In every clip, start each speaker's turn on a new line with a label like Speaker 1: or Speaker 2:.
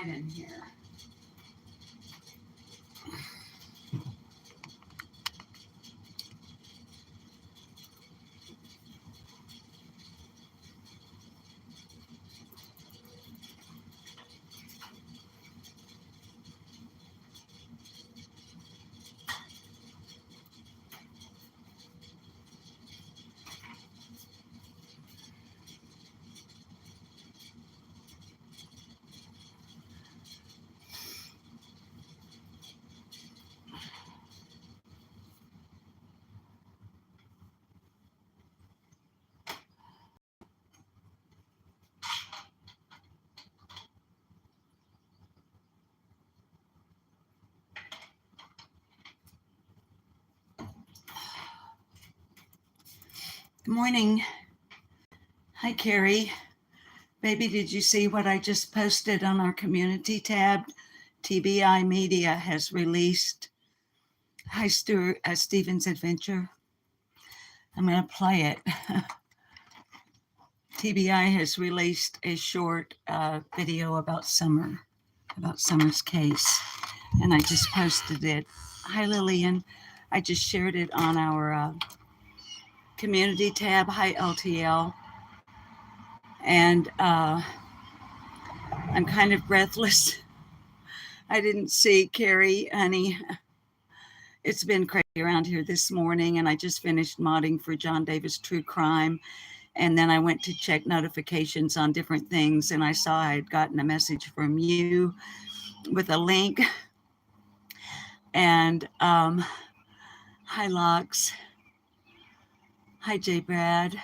Speaker 1: quiet in here. Good morning. Hi, Carrie. Baby, did you see what I just posted on our community tab? TBI Media has released Hi Stuart Stephen's Adventure. I'm going to play it. TBI has released a short video about Summer's case, and I just posted it. Hi, Lillian. I just shared it on our community tab. Hi, LTL. And I'm kind of breathless. I didn't see Carrie, honey. It's been crazy around here this morning, and I just finished modding for John Davis True Crime. And then I went to check notifications on different things, and I saw I had gotten a message from you with a link. And hi, Lux. Hi, J. Brad.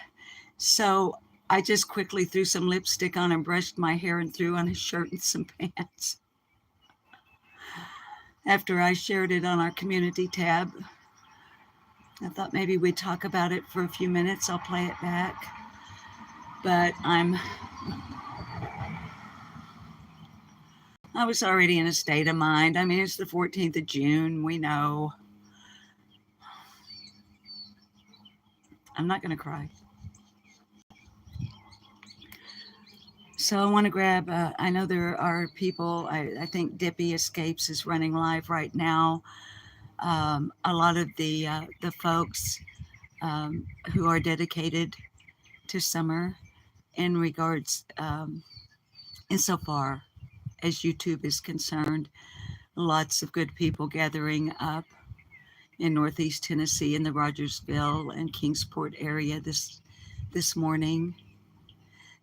Speaker 1: So I just quickly threw some lipstick on and brushed my hair and threw on a shirt and some pants. After I shared it on our community tab, I thought maybe we'd talk about it for a few minutes. I'll play it back. But I was already in a state of mind. I mean, it's the 14th of June. We know. I'm not going to cry. So I want to grab, I know there are people, I think Dippy Escapes is running live right now. A lot of the folks who are dedicated to Summer in regards, insofar as YouTube is concerned, lots of good people gathering up in Northeast Tennessee in the Rogersville and Kingsport area this morning.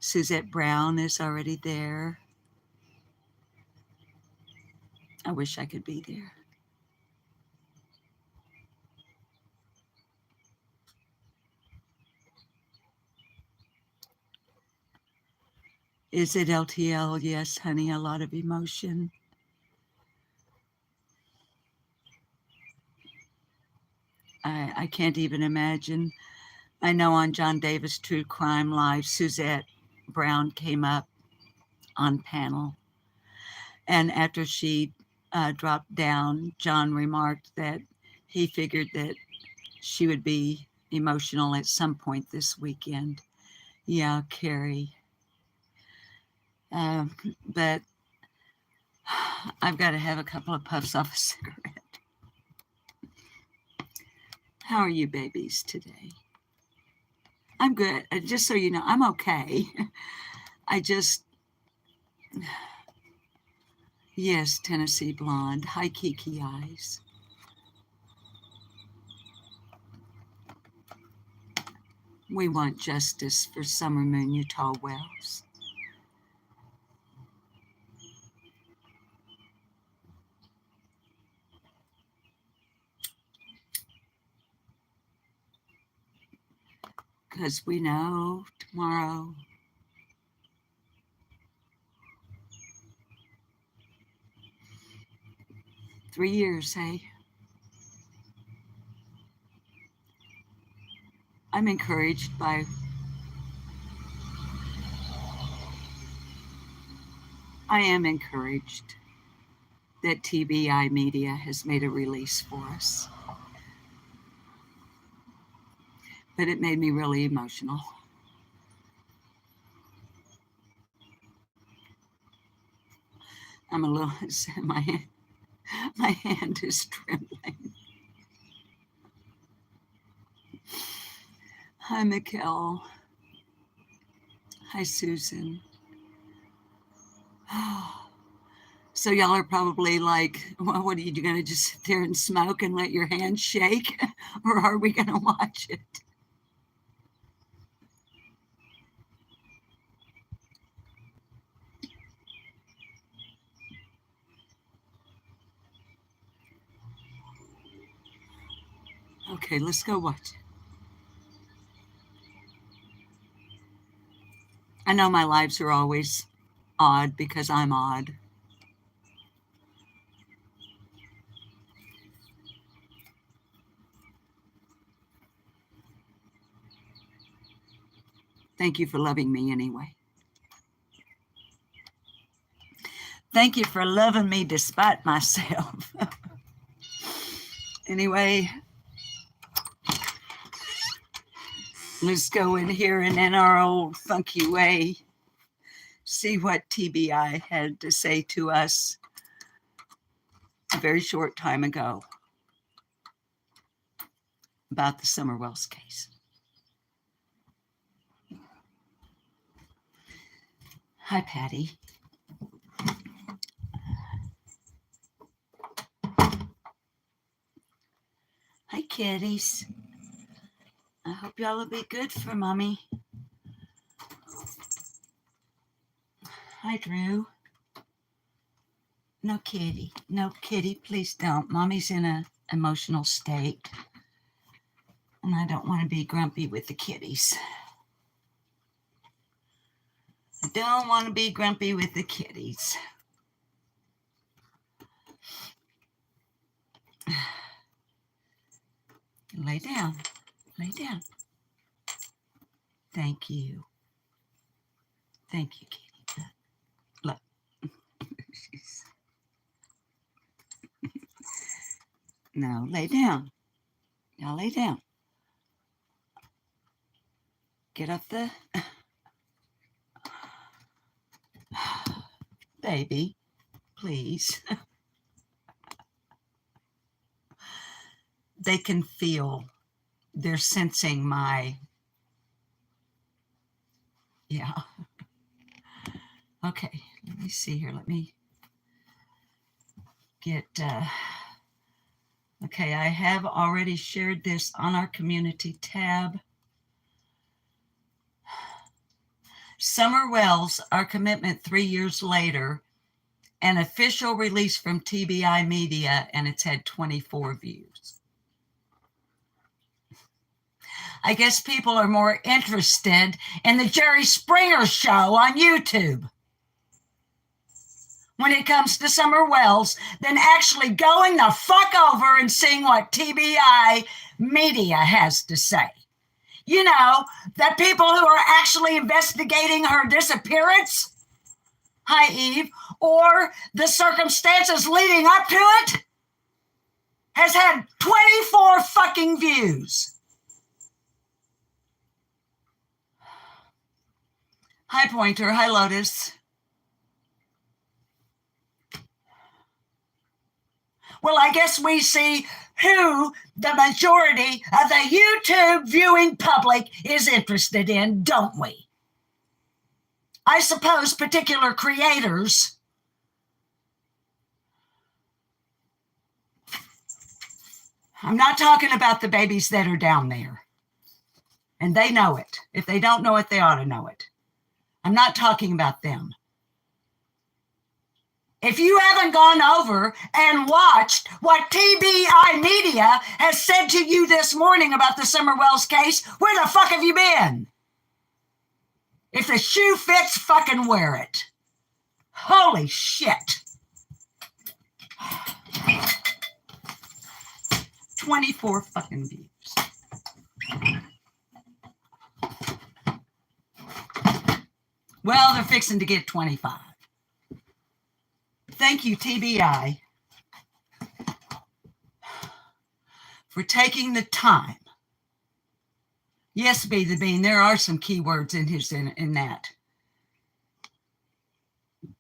Speaker 1: Suzette Brown is already there. I wish I could be there. Is it LTL? Yes, honey, a lot of emotion. I can't even imagine. I know on John Davis True Crime Live, Suzette Brown came up on panel. And after she dropped down, John remarked that he figured that she would be emotional at some point this weekend. Yeah, Carrie. But I've got to have a couple of puffs off a cigarette. How are you babies today? I'm good. Just so you know, I'm okay. I just, yes, Tennessee Blonde. Hi, Kiki Eyes. We want justice for Summer Moon Utah Wells. Because we know tomorrow Three years, hey? I'm encouraged by I am encouraged that TBI Media has made a release for us. But it made me really emotional. I'm a little, my hand is trembling. Hi, Mikkel. Hi, Susan. So y'all are probably like, well, what are you going to just sit there and smoke and let your hand shake? Or are we going to watch it? Okay, let's go watch it. I know my lives are always odd because I'm odd. Thank you for loving me anyway. Thank you for loving me despite myself. Anyway, let's go in here and in our old funky way, see what TBI had to say to us a very short time ago about the Summer Wells case. Hi, Patty. Hi, kitties. I hope y'all will be good for Mommy. Hi, Drew. No kitty. No kitty, please don't. Mommy's in an emotional state. And I don't want to be grumpy with the kitties. I don't want to be grumpy with the kitties. Lay down. Lay down. Thank you. Thank you, kitty. Look. No, lay down. Now lay down. Get up the... Baby, please. They can feel, they're sensing my... Yeah. Okay, let me see here. Let me get... Okay, I have already shared this on our community tab. Summer Wells, Our Commitment 3 years later, an official release from TBI Media, and it's had 24 views. I guess people are more interested in the Jerry Springer show on YouTube when it comes to Summer Wells than actually going the fuck over and seeing what TBI Media has to say. You know, the people who are actually investigating her disappearance, hi Eve, or the circumstances leading up to it, has had 24 fucking views. Hi Pointer, hi Lotus. Well, I guess we see who the majority of the YouTube viewing public is interested in, don't we? I suppose particular creators. I'm not talking about the babies that are down there. And they know it. If they don't know it, they ought to know it. I'm not talking about them. If you haven't gone over and watched what TBI Media has said to you this morning about the Summer Wells case, where the fuck have you been? If the shoe fits, fucking wear it. Holy shit. 24 fucking views. Well, they're fixing to get 25. Thank you, TBI, for taking the time. Yes, Be the Bean, there are some keywords in that.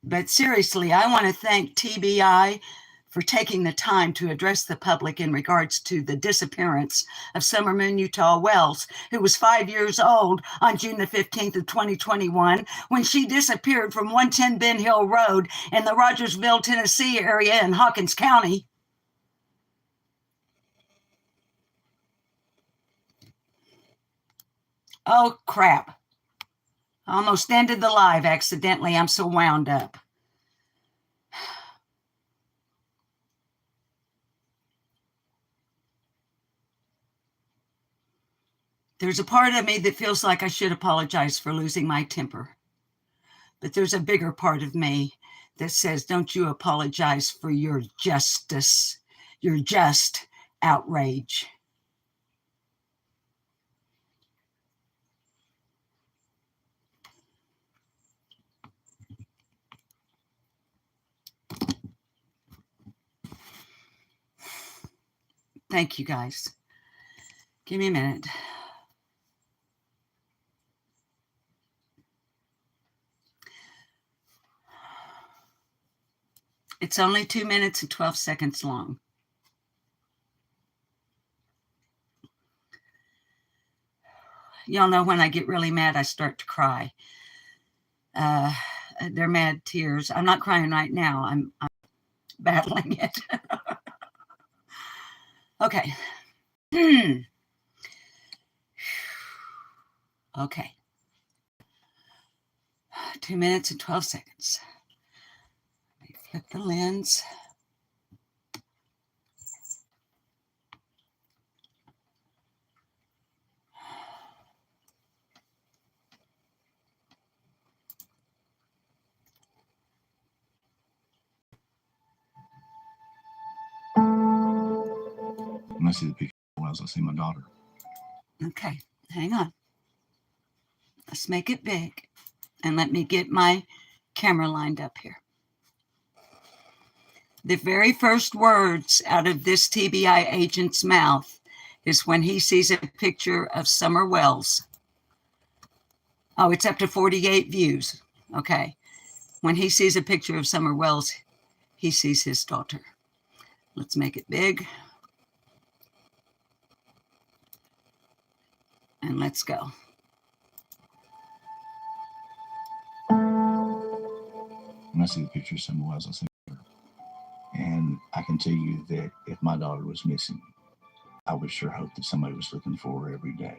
Speaker 1: But seriously, I want to thank TBI for taking the time to address the public in regards to the disappearance of Summer Moon Utah Wells, who was 5 years old on June the 15th of 2021 when she disappeared from 110 Ben Hill Road in the Rogersville, Tennessee area in Hawkins County. Oh, crap. I almost ended the live accidentally. I'm so wound up. There's a part of me that feels like I should apologize for losing my temper. But there's a bigger part of me that says, don't you apologize for your justice, your just outrage. Thank you, guys. Give me a minute. It's only 2 minutes and 12 seconds long. Y'all know when I get really mad, I start to cry. They're mad tears. I'm not crying right now. I'm battling it. Okay. Okay. 2 minutes and 12 seconds. Let me flip the lens.
Speaker 2: When I see the picture of Wells, I see my daughter.
Speaker 1: Okay, hang on. Let's make it big. And let me get my camera lined up here. The very first words out of this TBI agent's mouth is when he sees a picture of Summer Wells. Oh, it's up to 48 views. Okay. When he sees a picture of Summer Wells, he sees his daughter. Let's make it big. And let's go.
Speaker 2: When I see the picture of Summer Wells, I see her. And I can tell you that if my daughter was missing, I would sure hope that somebody was looking for her every day.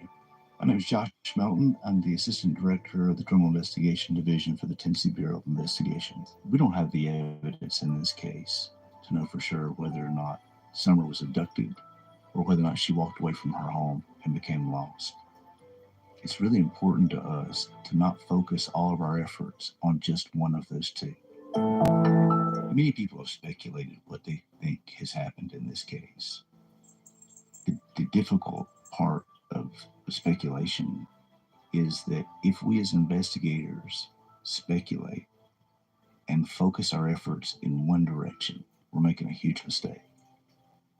Speaker 2: My name is Josh Melton. I'm the Assistant Director of the Criminal Investigation Division for the Tennessee Bureau of Investigations. We don't have the evidence in this case to know for sure whether or not Summer was abducted or whether or not she walked away from her home and became lost. It's really important to us to not focus all of our efforts on just one of those two. Many people have speculated what they think has happened in this case. The difficult part of the speculation is that if we as investigators speculate and focus our efforts in one direction, we're making a huge mistake.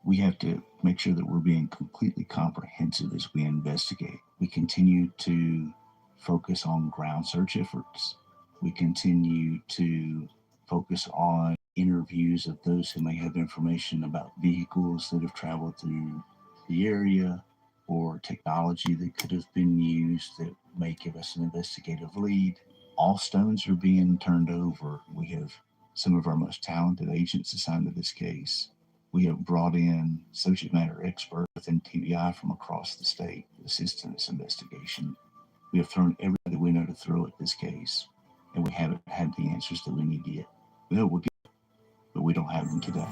Speaker 2: We have to make sure that we're being completely comprehensive as we investigate. We continue to focus on ground search efforts. We continue to focus on interviews of those who may have information about vehicles that have traveled through the area or technology that could have been used that may give us an investigative lead. All stones are being turned over. We have some of our most talented agents assigned to this case. We have brought in subject matter experts within TBI from across the state to assist in this investigation. We have thrown everything that we know to throw at this case, and we haven't had the answers that we need yet. We know we'll get them, but we don't have them today.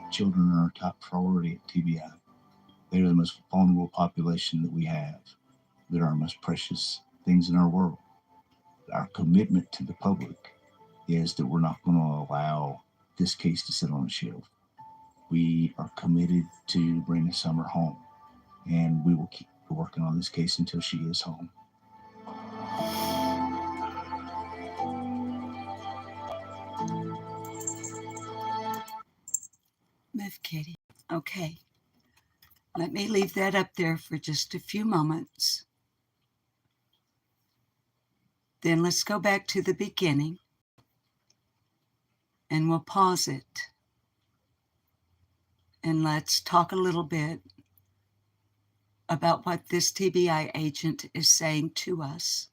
Speaker 2: Children are our top priority at TBI. They are the most vulnerable population that we have. They're our most precious things in our world. Our commitment to the public is that we're not going to allow this case to sit on a shelf. We are committed to bringing Summer home, and we will keep working on this case until she is home.
Speaker 1: Move, Kitty. Okay. Let me leave that up there for just a few moments. Then let's go back to the beginning and we'll pause it. And let's talk a little bit about what this TBI agent is saying to us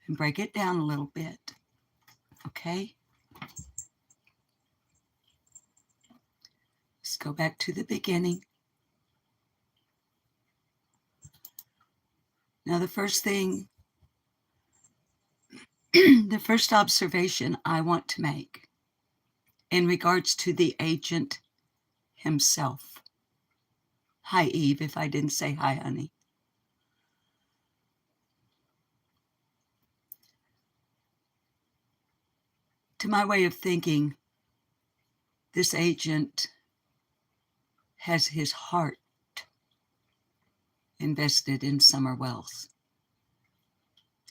Speaker 1: and break it down a little bit. Okay? Let's go back to the beginning. Now, the first thing, the first observation I want to make in regards to the agent himself. Hi, Eve, if I didn't say hi, honey. To my way of thinking, this agent has his heart invested in Summer Wells.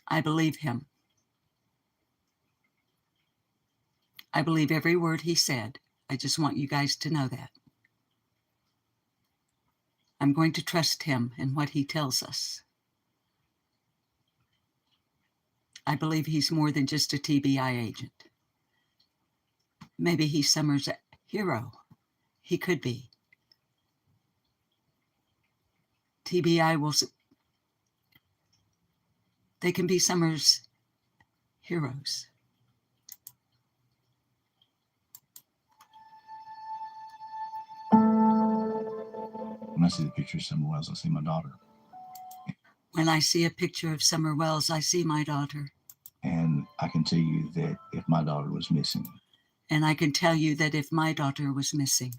Speaker 1: I believe him. I believe every word he said. I just want you guys to know that. I'm going to trust him in what he tells us. I believe he's more than just a TBI agent. Maybe he's Summer's hero. He could be. TBI will, they can be Summer's heroes.
Speaker 2: When I see the picture of Summer Wells, I see my daughter.
Speaker 1: When I see a picture of Summer Wells, I see my daughter.
Speaker 2: And I can tell you that if my daughter was missing,
Speaker 1: And I can tell you that if my daughter was missing,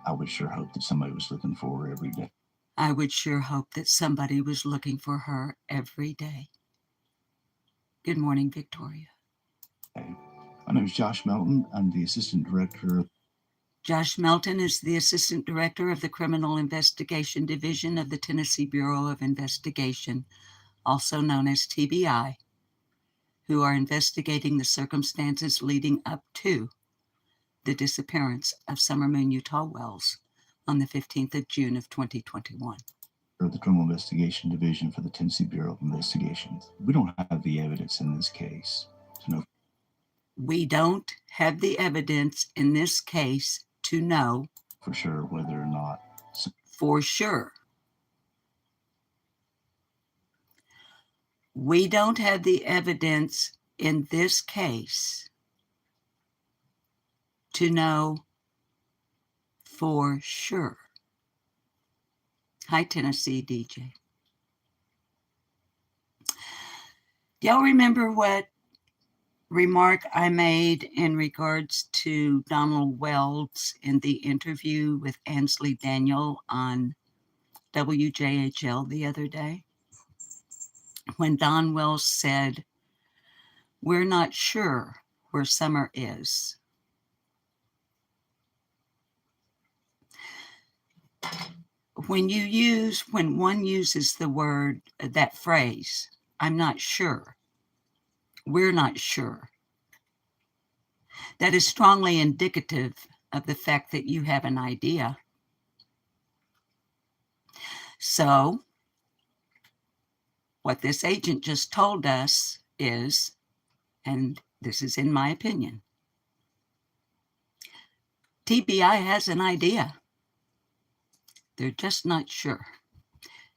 Speaker 2: I would sure hope that somebody was looking for her every day.
Speaker 1: I would sure hope that somebody was looking for her every day. Good morning, Victoria.
Speaker 2: My name is Josh Melton. I'm the Assistant Director.
Speaker 1: Josh Melton is the Assistant Director of the Criminal Investigation Division of the Tennessee Bureau of Investigation, also known as TBI, who are investigating the circumstances leading up to the disappearance of Summer Moon Utah Wells on the 15th of June of 2021.
Speaker 2: The Criminal Investigation Division for the Tennessee Bureau of Investigations. We don't have the evidence in this case to know.
Speaker 1: We don't have the evidence in this case to know
Speaker 2: for sure whether or not.
Speaker 1: For sure. We don't have the evidence in this case to know for sure. Hi, Tennessee DJ. Y'all remember what remark I made in regards to Donald Wells in the interview with Ansley Daniel on WJHL the other day? When Don Wells said, "We're not sure where Summer is." When one uses the word, that phrase, "I'm not sure," "we're not sure," that is strongly indicative of the fact that you have an idea. So, what this agent just told us is, and this is in my opinion, TBI has an idea. They're just not sure.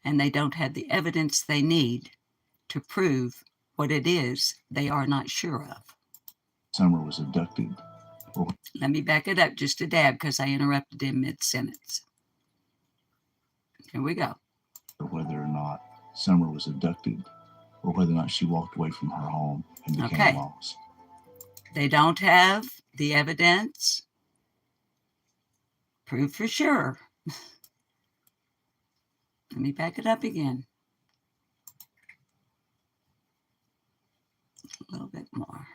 Speaker 1: And they don't have the evidence they need to prove what it is they are not sure of.
Speaker 2: Summer was abducted.
Speaker 1: Let me back it up just a dab because I interrupted him mid-sentence. Here we go.
Speaker 2: Whether or not Summer was abducted or whether or not she walked away from her home and became lost.
Speaker 1: They don't have the evidence. Prove for sure. Let me back it up again. A little bit more.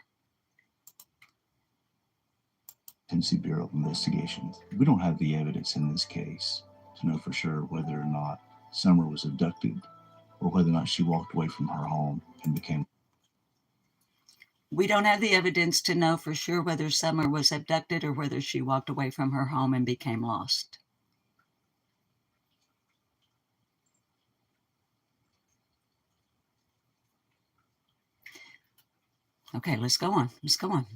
Speaker 2: Tennessee Bureau of Investigations. We don't have the evidence in this case to know for sure whether or not Summer was abducted or whether or not she walked away from her home and became.
Speaker 1: We don't have the evidence to know for sure whether Summer was abducted or whether she walked away from her home and became lost. Okay, let's go on. Let's go on.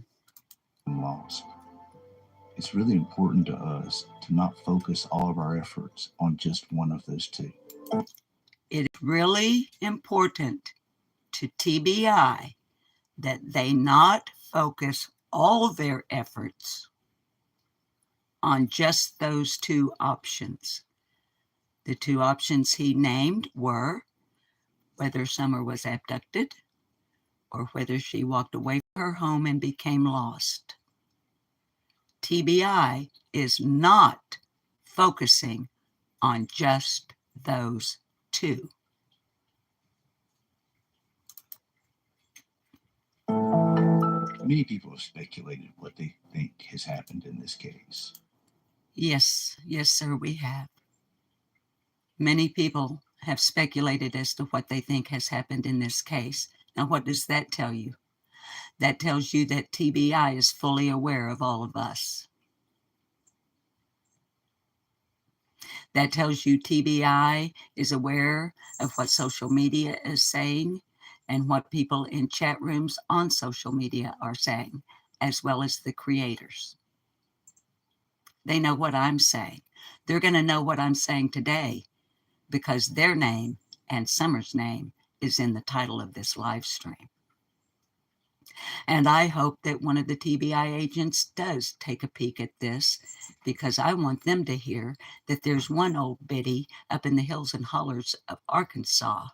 Speaker 2: Lost. It's really important to us to not focus all of our efforts on just one of those two.
Speaker 1: It is really important to TBI that they not focus all their efforts on just those two options. The two options he named were whether Summer was abducted or whether she walked away from her home and became lost. TBI is not focusing on just those two.
Speaker 2: Many people have speculated what they think has happened in this case.
Speaker 1: Yes, yes, sir, we have. Many people have speculated as to what they think has happened in this case. Now, what does that tell you? That tells you that TBI is fully aware of all of us. That tells you TBI is aware of what social media is saying and what people in chat rooms on social media are saying, as well as the creators. They know what I'm saying. They're going to know what I'm saying today because their name and Summer's name is in the title of this live stream. And I hope that one of the TBI agents does take a peek at this because I want them to hear that there's one old biddy up in the hills and hollers of Arkansas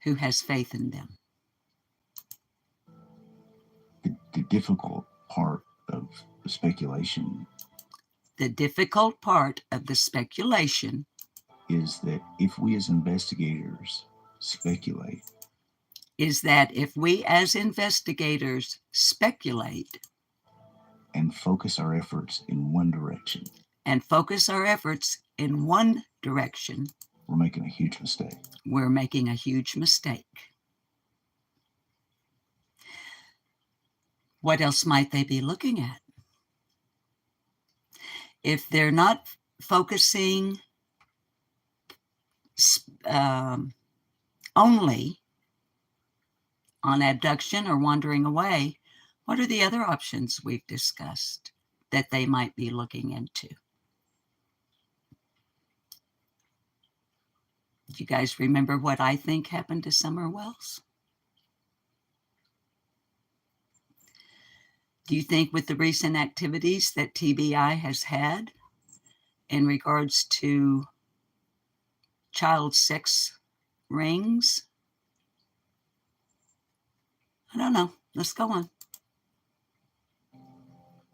Speaker 1: who has faith in them.
Speaker 2: The difficult part of the speculation
Speaker 1: The difficult part of the speculation
Speaker 2: is that if we as investigators speculate,
Speaker 1: is that if we as investigators speculate
Speaker 2: and focus our efforts in one direction, we're making a huge mistake.
Speaker 1: We're making a huge mistake. What else might they be looking at? If they're not focusing only on abduction or wandering away, what are the other options we've discussed that they might be looking into? Do you guys remember what I think happened to Summer Wells? Do you think with the recent activities that TBI has had in regards to child sex rings? I don't know. Let's go on.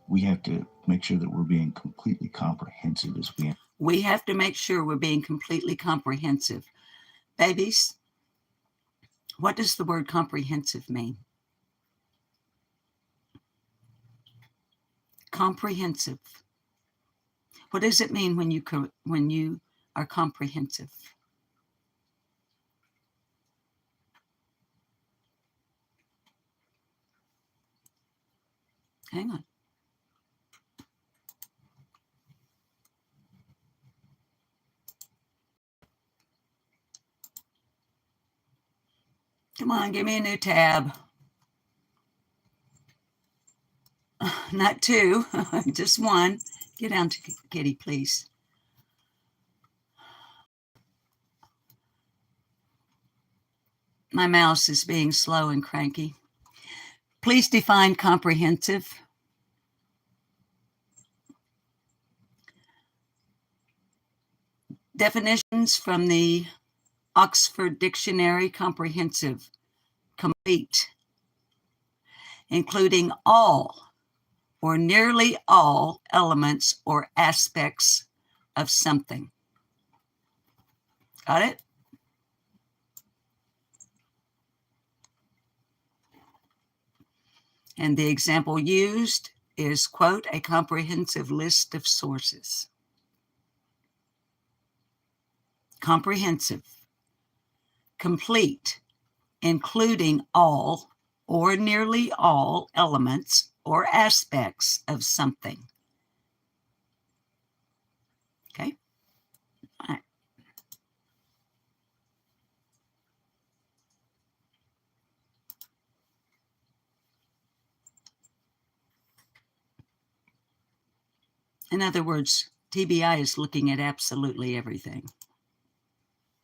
Speaker 2: We have to make sure that we're being completely comprehensive as
Speaker 1: we have to make sure we're being completely comprehensive. Babies, what does the word comprehensive mean? Comprehensive. What does it mean when you are comprehensive? Hang on. Come on, give me a new tab. Not two, just one. Get down to Kitty, please. My mouse is being slow and cranky. Please define comprehensive. Definitions from the Oxford Dictionary: comprehensive, complete, including all or nearly all elements or aspects of something. Got it? And the example used is, quote, a comprehensive list of sources. Comprehensive, complete, including all or nearly all elements or aspects of something. Okay? All right. In other words, TBI is looking at absolutely everything.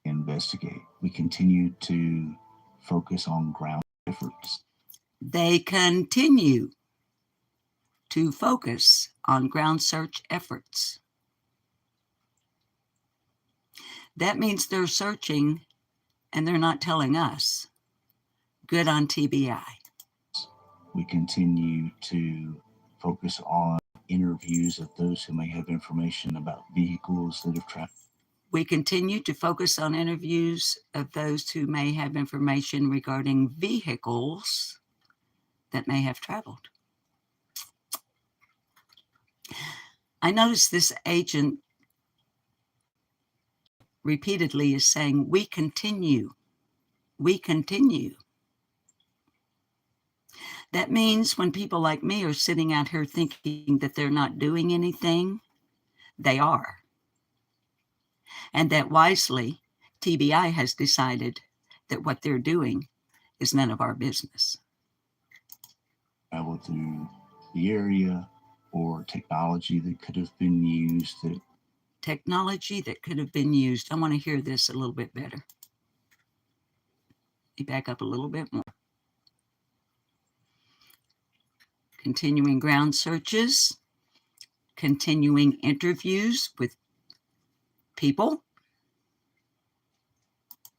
Speaker 2: Investigate. We continue to focus on ground efforts.
Speaker 1: They continue to focus on ground search efforts. That means they're searching and they're not telling us. Good on TBI.
Speaker 2: We continue to focus on interviews of those who may have information about vehicles that have traveled.
Speaker 1: We continue to focus on interviews of those who may have information regarding vehicles that may have traveled. I noticed this agent repeatedly is saying, we continue. We continue. That means when people like me are sitting out here thinking that they're not doing anything, they are. And that wisely, TBI has decided that what they're doing is none of our business.
Speaker 2: Travel through the area, or technology that could have been used.
Speaker 1: Technology that could have been used. I want to hear this a little bit better. You back up a little bit more. Continuing ground searches, continuing interviews with people.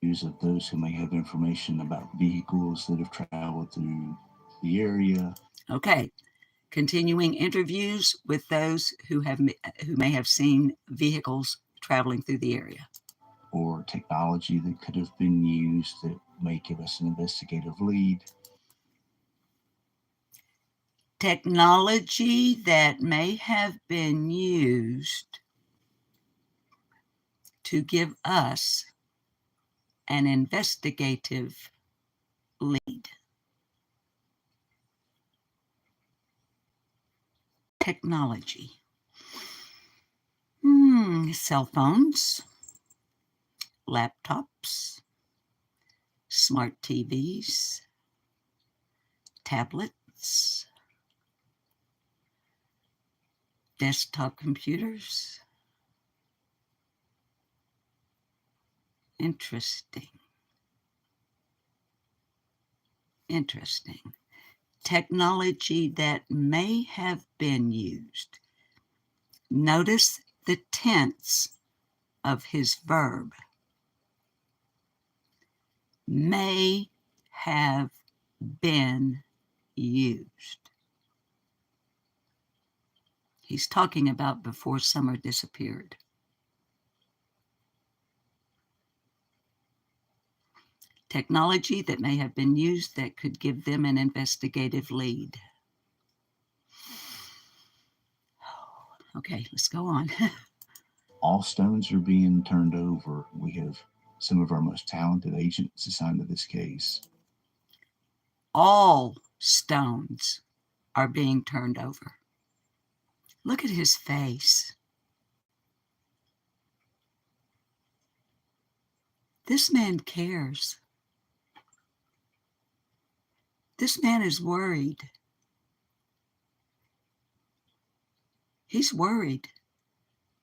Speaker 2: Use of those who may have information about vehicles that have traveled through the area.
Speaker 1: Okay. Continuing interviews with those who may have seen vehicles traveling through the area.
Speaker 2: Or technology that could have been used that may give us an investigative lead.
Speaker 1: Technology that may have been used to give us an investigative lead. Technology. Cell phones, laptops, smart TVs, tablets, desktop computers. Interesting. Technology that may have been used. Notice the tense of his verb. May have been used. He's talking about before summer disappeared. Technology that may have been used that could give them an investigative lead. Okay, let's go on.
Speaker 2: All stones are being turned over. We have some of our most talented agents assigned to this case.
Speaker 1: All stones are being turned over. Look at his face. This man cares. This man is worried. He's worried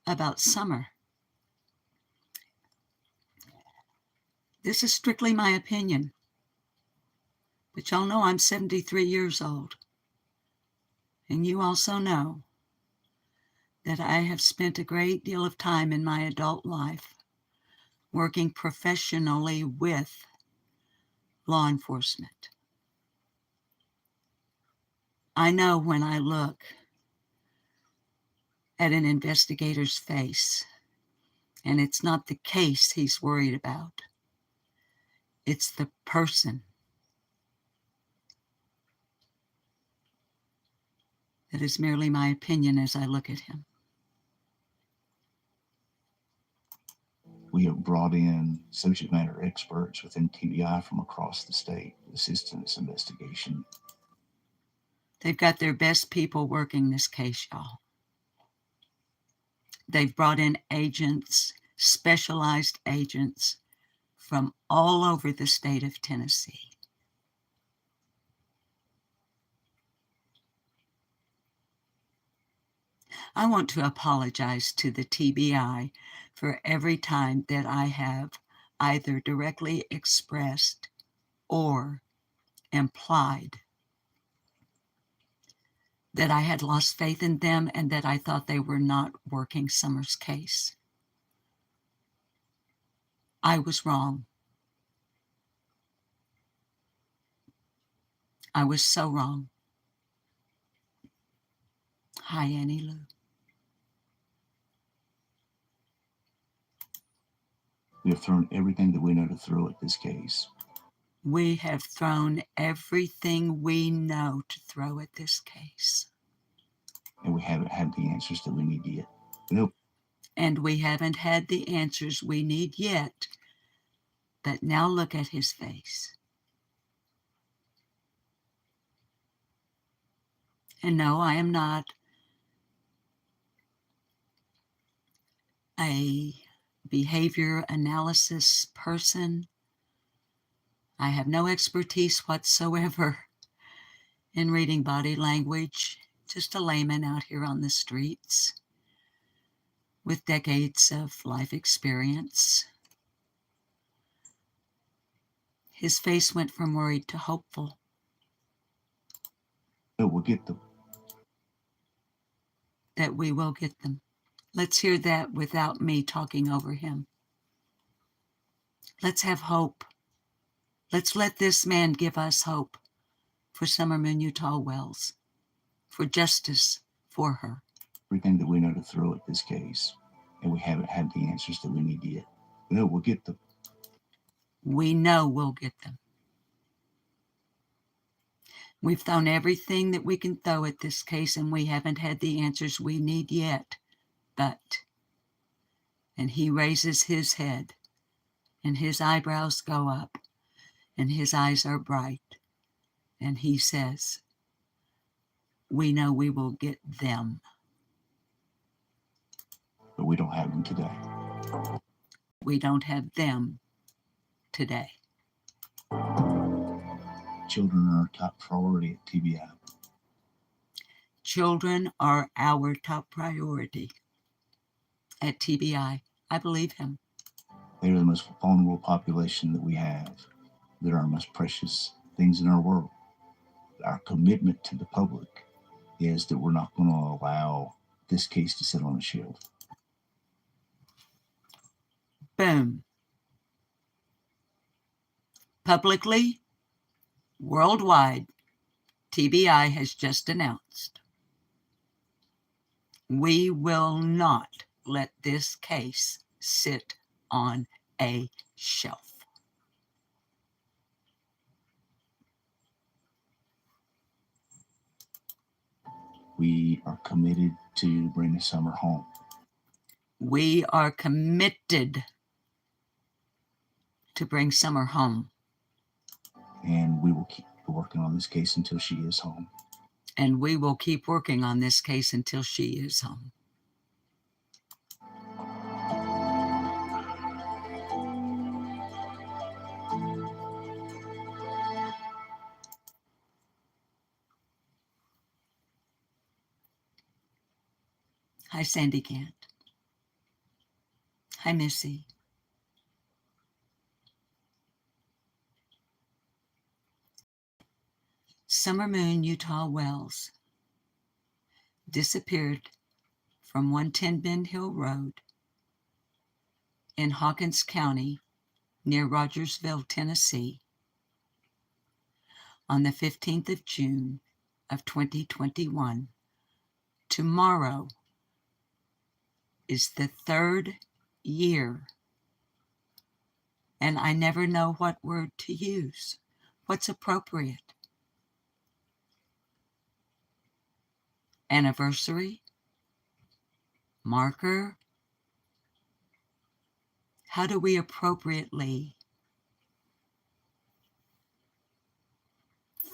Speaker 1: about summer. This is strictly my opinion. But y'all know I'm 73 years old. And you also know that I have spent a great deal of time in my adult life working professionally with law enforcement. I know when I look at an investigator's face, and it's not the case he's worried about. It's the person that is merely my opinion as I look at him.
Speaker 2: We have brought in subject matter experts within TBI from across the state to assist in this investigation.
Speaker 1: They've got their best people working this case, y'all. They've brought in agents, specialized agents from all over the state of Tennessee. I want to apologize to the TBI for every time that I have either directly expressed or implied that I had lost faith in them and that I thought they were not working Summer's case. I was wrong. I was so wrong. Hi, Annie Lou.
Speaker 2: We have thrown everything that we know to throw at this case.
Speaker 1: We have thrown everything we know to throw at this case.
Speaker 2: And we haven't had the answers that we need yet. Nope.
Speaker 1: And we haven't had the answers we need yet. But now look at his face. And no, I am not a behavior analysis person. I have no expertise whatsoever in reading body language, just a layman out here on the streets with decades of life experience. His face went from worried to hopeful.
Speaker 2: But we'll get them.
Speaker 1: That we will get them. Let's hear that without me talking over him. Let's have hope. Let's let this man give us hope for Summer Moon Utah Wells, for justice for her.
Speaker 2: Everything that we know to throw at this case, and we haven't had the answers that we need yet. No, we'll get them.
Speaker 1: We know we'll get them. We've thrown everything that we can throw at this case, and we haven't had the answers we need yet. But, and he raises his head, and his eyebrows go up, and his eyes are bright, and he says, we know we will get them.
Speaker 2: But we don't have them today.
Speaker 1: We don't have them today.
Speaker 2: Children are our top priority at TBI.
Speaker 1: Children are our top priority at TBI. I believe him.
Speaker 2: They're the most vulnerable population that we have. They're our most precious things in our world. Our commitment to the public is that we're not going to allow this case to sit on a shelf.
Speaker 1: Boom. Publicly, worldwide, TBI has just announced we will not let this case sit on a shelf.
Speaker 2: We are committed to bringing Summer home.
Speaker 1: We are committed to bring Summer home.
Speaker 2: And we will keep working on this case until she is home.
Speaker 1: And we will keep working on this case until she is home. Hi, Sandy Gant. Hi, Missy. Summer Moon Utah Wells disappeared from 110 Bend Hill Road in Hawkins County near Rogersville, Tennessee on the 15th of June of 2021. Tomorrow is the third year, and I never know what word to use. What's appropriate? Anniversary? Marker? How do we appropriately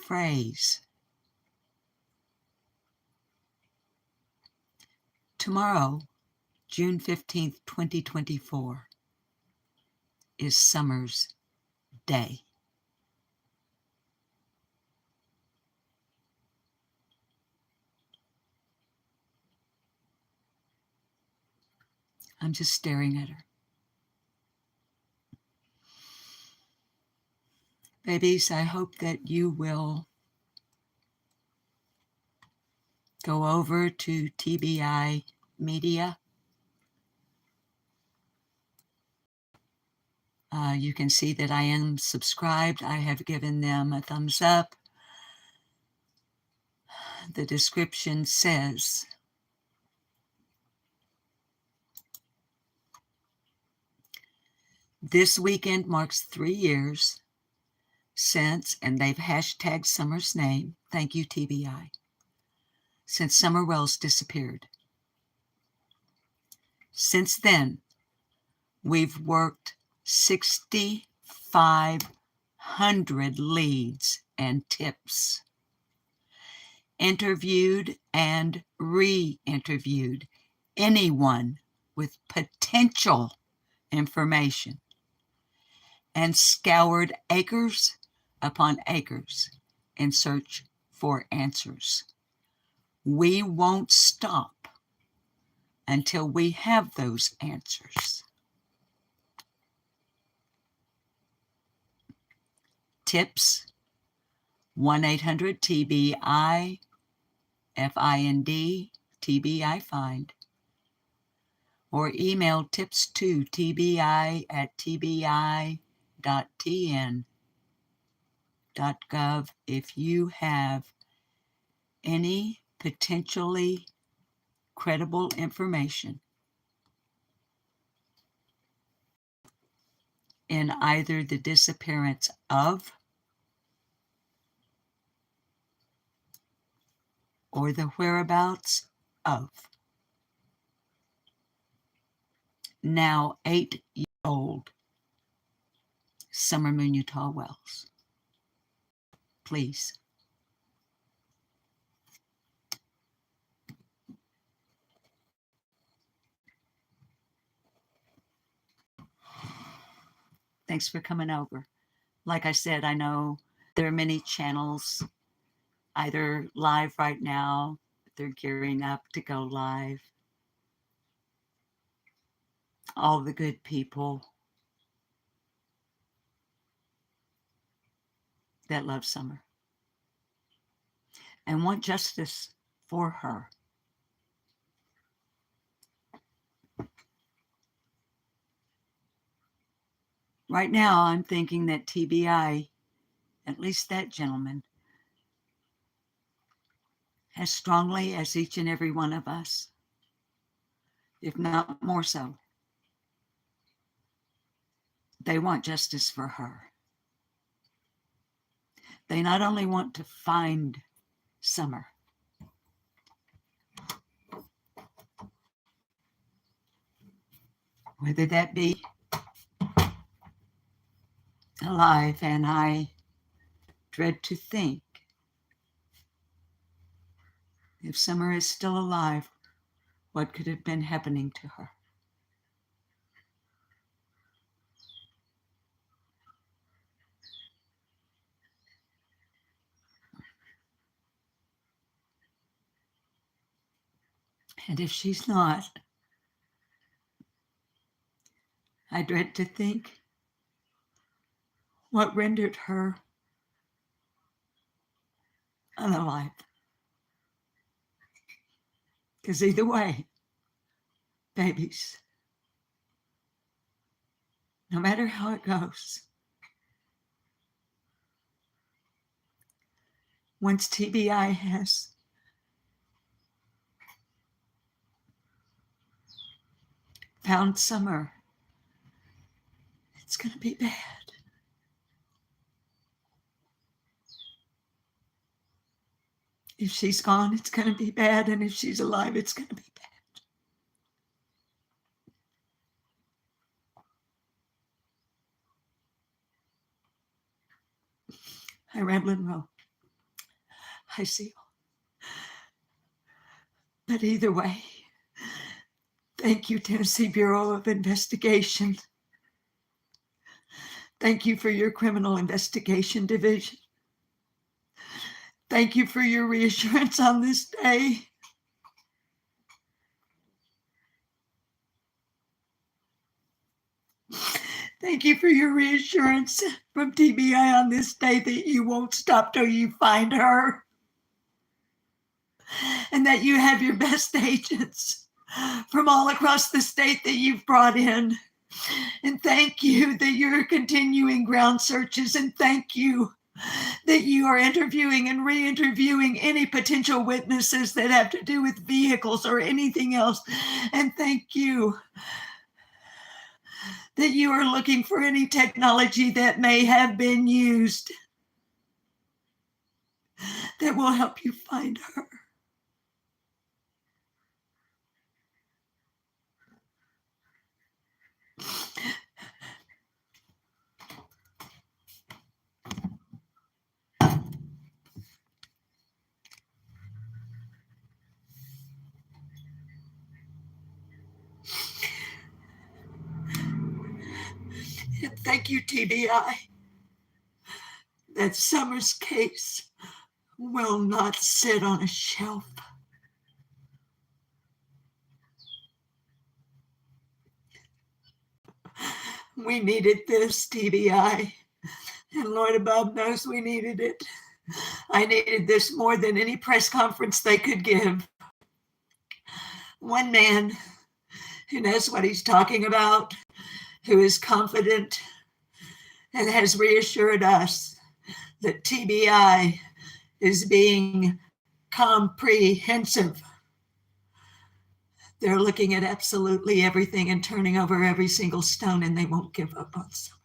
Speaker 1: phrase? Tomorrow, June 15th, 2024, is Summer's Day. I'm just staring at her. Babies, I hope that you will go over to TBI Media. You can see that I am subscribed. I have given them a thumbs up. The description says, this weekend marks 3 years since, and they've hashtagged Summer's name, thank you TBI, since Summer Wells disappeared. Since then, we've worked 6,500 leads and tips, interviewed and re-interviewed anyone with potential information, and scoured acres upon acres in search for answers. We won't stop until we have those answers. Tips 1-800-TBI-FIND, TBI find, or email tips to tbi@tbi.tn.gov if you have any potentially credible information in either the disappearance of or the whereabouts of now 8-year-old Summer Moon Utah Wells. Please. Thanks for coming over. Like I said, I know there are many channels either live right now, they're gearing up to go live. All the good people that love Summer and want justice for her. Right now, I'm thinking that TBI, at least that gentleman, as strongly as each and every one of us, if not more so, they want justice for her. They not only want to find Summer, whether that be alive, and I dread to think if Summer is still alive, what could have been happening to her. And if she's not, I dread to think what rendered her unalive. Because either way, babies, no matter how it goes, once TBI has found Summer, it's going to be bad. If she's gone, it's going to be bad. And if she's alive, it's going to be bad. I ramble and roll. I see. But either way, thank you, Tennessee Bureau of Investigation. Thank you for your Criminal Investigation Division. Thank you for your reassurance on this day. Thank you for your reassurance from TBI on this day that you won't stop till you find her and that you have your best agents from all across the state that you've brought in. And thank you that you're continuing ground searches, and thank you that you are interviewing and re-interviewing any potential witnesses that have to do with vehicles or anything else. And thank you that you are looking for any technology that may have been used that will help you find her. And thank you, TBI, that Summer's case will not sit on a shelf. We needed this, TBI, and Lord above knows we needed it. I needed this more than any press conference they could give. One man who knows what he's talking about, who is confident and has reassured us that TBI is being comprehensive. They're looking at absolutely everything and turning over every single stone, and they won't give up on Summer.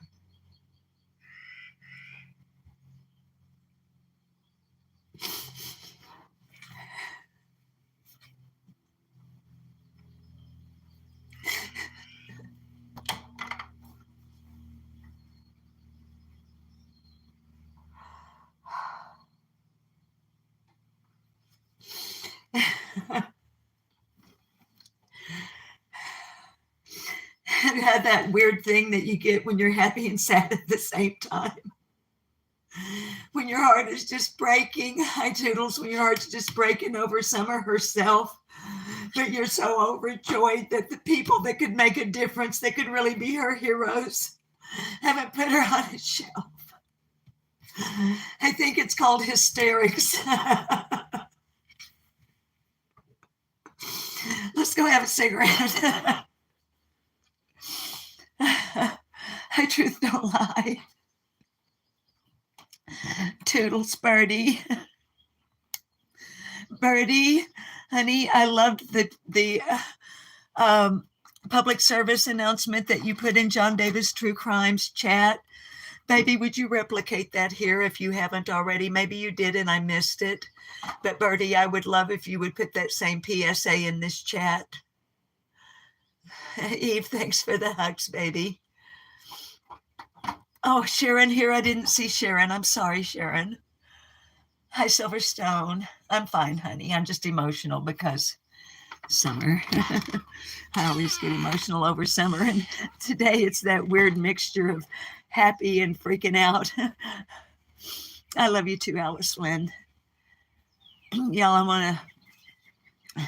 Speaker 1: And had that weird thing that you get when you're happy and sad at the same time. When your heart is just breaking, hi Toodles, when your heart's just breaking over Summer herself, but you're so overjoyed that the people that could make a difference, that could really be her heroes, haven't put her on a shelf. I think it's called hysterics. Let's go have a cigarette. I truth don't lie. Toodles, Birdie. Birdie, honey, I loved the public service announcement that you put in John Davis True Crimes chat. Baby, would you replicate that here if you haven't already? Maybe you did and I missed it. But Birdie, I would love if you would put that same PSA in this chat. Eve, thanks for the hugs, baby. Oh, Sharon here. I didn't see Sharon. I'm sorry, Sharon. Hi, Silverstone. I'm fine, honey. I'm just emotional because Summer. I always get emotional over Summer. And today it's that weird mixture of happy and freaking out. I love you too, Alice Lynn. Y'all, I want to.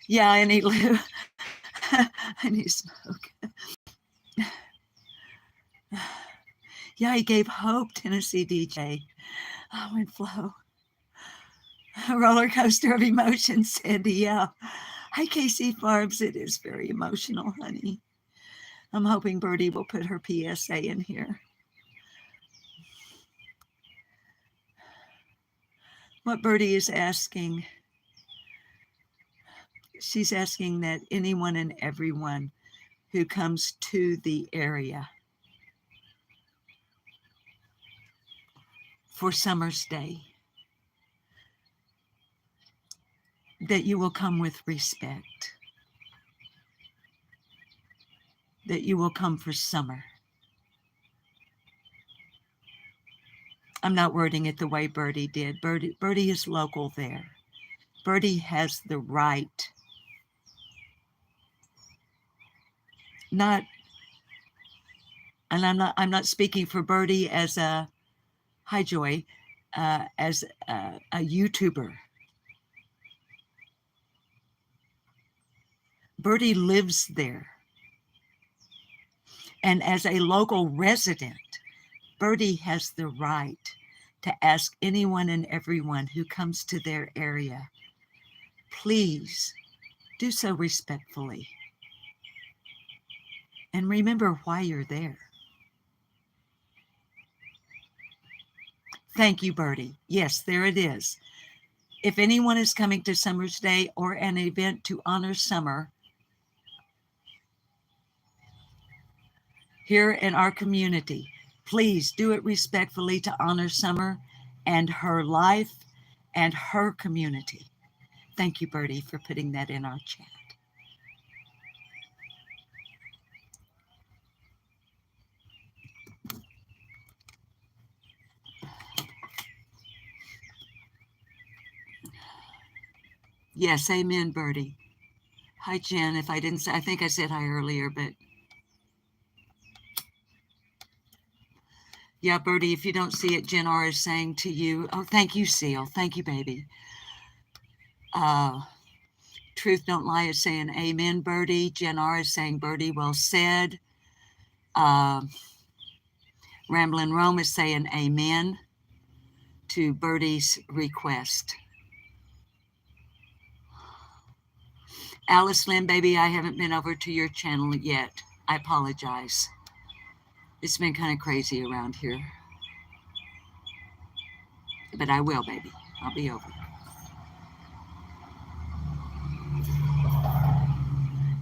Speaker 1: Yeah, I need Lou. I need smoke. Yeah, he gave hope, Tennessee DJ. Oh, and Flo. A roller coaster of emotions, Sandy. Yeah. Hi, Casey Farbs. It is very emotional, honey. I'm hoping Birdie will put her PSA in here. What Birdie is asking, she's asking that anyone and everyone who comes to the area for Summer's Day, that you will come with respect, that you will come for Summer. I'm not wording it the way Birdie did. Birdie is local there. Birdie has the right, not, and I'm not speaking for Birdie as a, hi Joy, as a YouTuber. Birdie lives there. And as a local resident, Birdie has the right to ask anyone and everyone who comes to their area, please do so respectfully. And remember why you're there. Thank you, Birdie. Yes, there it is. If anyone is coming to Summer's Day or an event to honor Summer here in our community, please do it respectfully to honor Summer and her life and her community. Thank you, Birdie, for putting that in our chat. Yes, amen, Birdie. Hi, Jen. If I didn't say, I think I said hi earlier, but yeah, Birdie, if you don't see it, Jen R is saying to you, oh, thank you, Seal. Thank you, baby. Truth Don't Lie is saying amen, Birdie. Jen R is saying, Birdie, well said. Ramblin' Rome is saying amen to Birdie's request. Alice Lynn, baby, I haven't been over to your channel yet. I apologize. It's been kind of crazy around here. But I will, baby. I'll be over.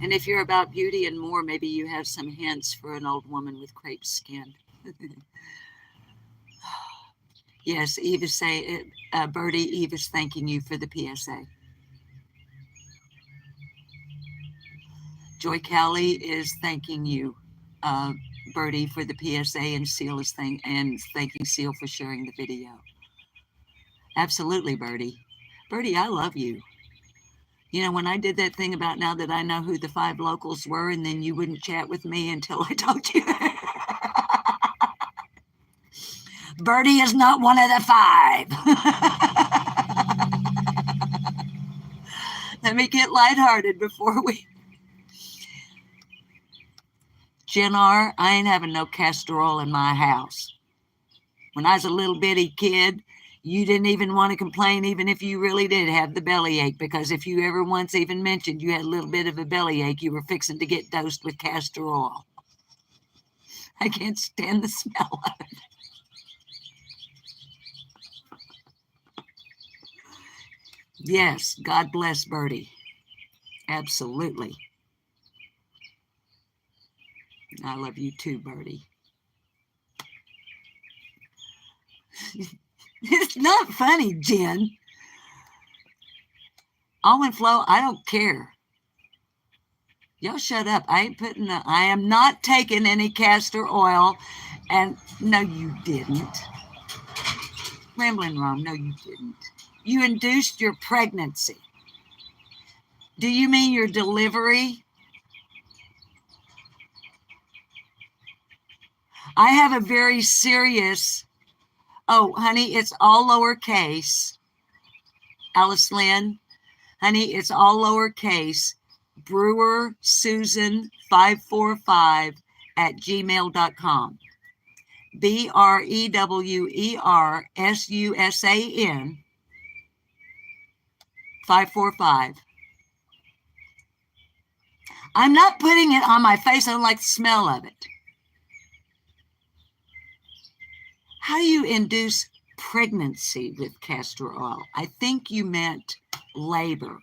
Speaker 1: And if you're about beauty and more, maybe you have some hints for an old woman with crepe skin. Yes, Eve is saying, Birdie, Eve is thanking you for the PSA. Joy Callie is thanking you, Birdie, for the PSA, and Seal is thanking Seal for sharing the video. Absolutely, Birdie. Birdie, I love you. You know, when I did that thing about now that I know who the 5 locals were, and then you wouldn't chat with me until I told you. Birdie is not one of the 5. Let me get lighthearted before we... Jen R, I ain't having no castor oil in my house. When I was a little bitty kid, you didn't even want to complain, even if you really did have the bellyache, because if you ever once even mentioned you had a little bit of a bellyache, you were fixing to get dosed with castor oil. I can't stand the smell of it. Yes, God bless Birdie. Absolutely. I love you too, Birdie. It's not funny, Jen. Almond Flow, I don't care. Y'all shut up. I am not taking any castor oil. And no, you didn't. Ramblin' Rome, no, you didn't. You induced your pregnancy. Do you mean your delivery? I have a very serious, oh, honey, it's all lowercase. Alice Lynn, honey, it's all lowercase. Brewer Susan 545 at gmail.com. BREWERSUSAN 545. I'm not putting it on my face. I don't like the smell of it. How do you induce pregnancy with castor oil? I think you meant labor.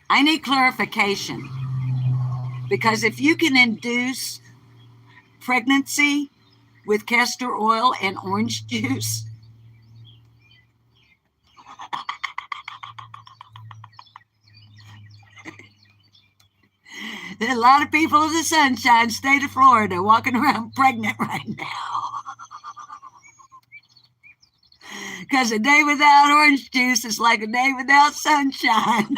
Speaker 1: I need clarification, because if you can induce pregnancy with castor oil and orange juice, there's a lot of people in the Sunshine State of Florida walking around pregnant right now. Because a day without orange juice is like a day without sunshine.